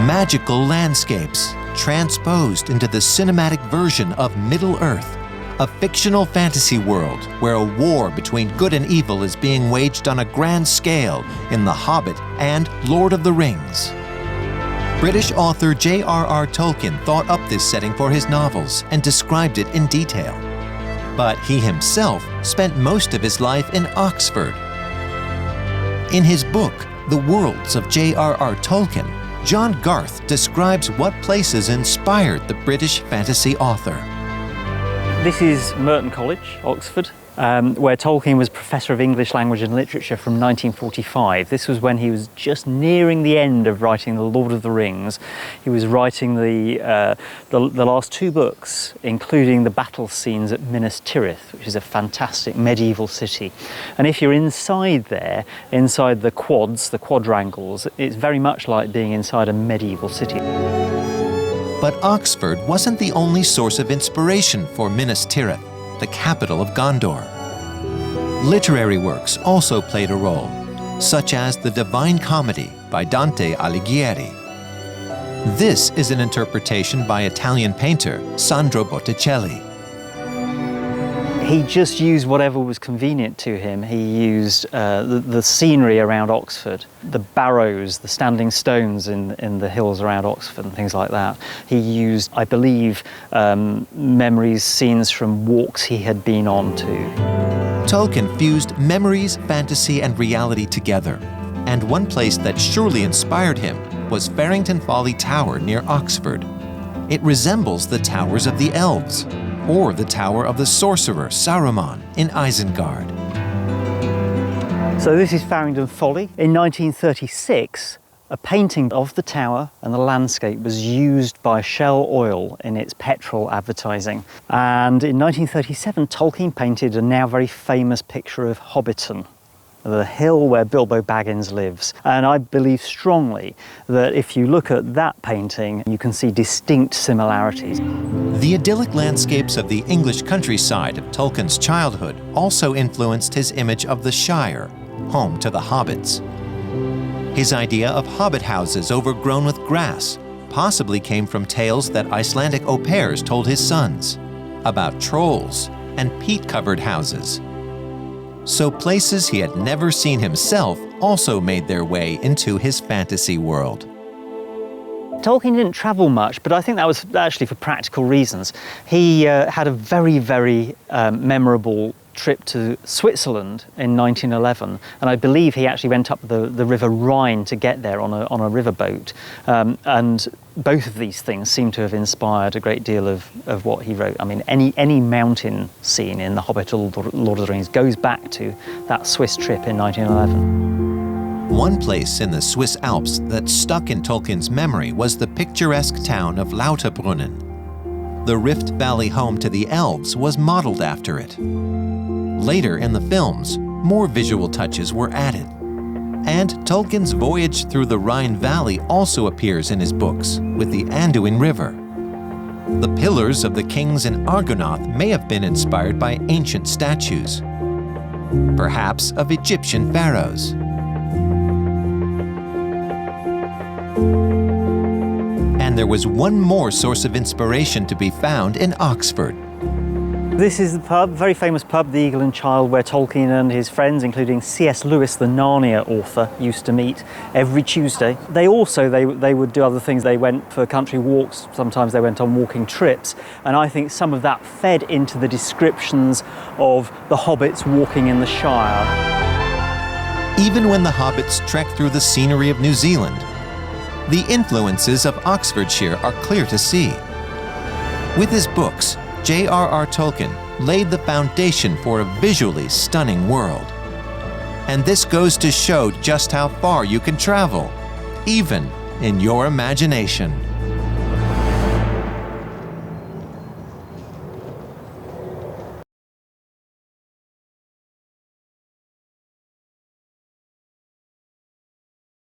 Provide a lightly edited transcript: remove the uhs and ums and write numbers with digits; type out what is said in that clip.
magical landscapes transposed into the cinematic version of Middle-earth, a fictional fantasy world where a war between good and evil is being waged on a grand scale in The Hobbit and Lord of the Rings. British author J.R.R. Tolkien thought up this setting for his novels and described it in detail. But he himself spent most of his life in Oxford. In his book, The Worlds of J.R.R. Tolkien, John Garth describes what places inspired the British fantasy author. This is Merton College, Oxford, where Tolkien was Professor of English Language and Literature from 1945. This was when he was just nearing the end of writing The Lord of the Rings. He was writing the last two books, including the battle scenes at Minas Tirith, which is a fantastic medieval city. And if you're inside there, inside the quads, the quadrangles, it's very much like being inside a medieval city. But Oxford wasn't the only source of inspiration for Minas Tirith, the capital of Gondor. Literary works also played a role, such as the Divine Comedy by Dante Alighieri. This is an interpretation by Italian painter Sandro Botticelli. He just used whatever was convenient to him. He used the scenery around Oxford, the barrows, the standing stones in the hills around Oxford and things like that. He used, I believe, memories, scenes from walks he had been on to. Tolkien fused memories, fantasy, and reality together. And one place that surely inspired him was Farrington Folly Tower near Oxford. It resembles the towers of the elves, or the Tower of the Sorcerer Saruman in Isengard. So this is Farrington Folly. In 1936, a painting of the tower and the landscape was used by Shell Oil in its petrol advertising. And in 1937, Tolkien painted a now very famous picture of Hobbiton, the hill where Bilbo Baggins lives. And I believe strongly that if you look at that painting, you can see distinct similarities. The idyllic landscapes of the English countryside of Tolkien's childhood also influenced his image of the Shire, home to the hobbits. His idea of hobbit houses overgrown with grass possibly came from tales that Icelandic au pairs told his sons about trolls and peat-covered houses. So places he had never seen himself also made their way into his fantasy world. Tolkien didn't travel much, but I think that was actually for practical reasons. He had a very, very memorable trip to Switzerland in 1911, and I believe he actually went up the River Rhine to get there on a riverboat. And both of these things seem to have inspired a great deal of what he wrote. I mean, any mountain scene in The Hobbit or Lord of the Rings goes back to that Swiss trip in 1911. One place in the Swiss Alps that stuck in Tolkien's memory was the picturesque town of Lauterbrunnen. The Rift Valley home to the elves was modeled after it. Later in the films, more visual touches were added. And Tolkien's voyage through the Rhine Valley also appears in his books, with the Anduin River. The pillars of the kings in Argonath may have been inspired by ancient statues, perhaps of Egyptian pharaohs. And there was one more source of inspiration to be found in Oxford. This is the pub, very famous pub, the Eagle and Child, where Tolkien and his friends, including C.S. Lewis, the Narnia author, used to meet every Tuesday. They would do other things. They went for country walks, sometimes they went on walking trips, and I think some of that fed into the descriptions of the hobbits walking in the Shire. Even when the hobbits trek through the scenery of New Zealand, the influences of Oxfordshire are clear to see. With his books, J.R.R. Tolkien laid the foundation for a visually stunning world. And this goes to show just how far you can travel, even in your imagination.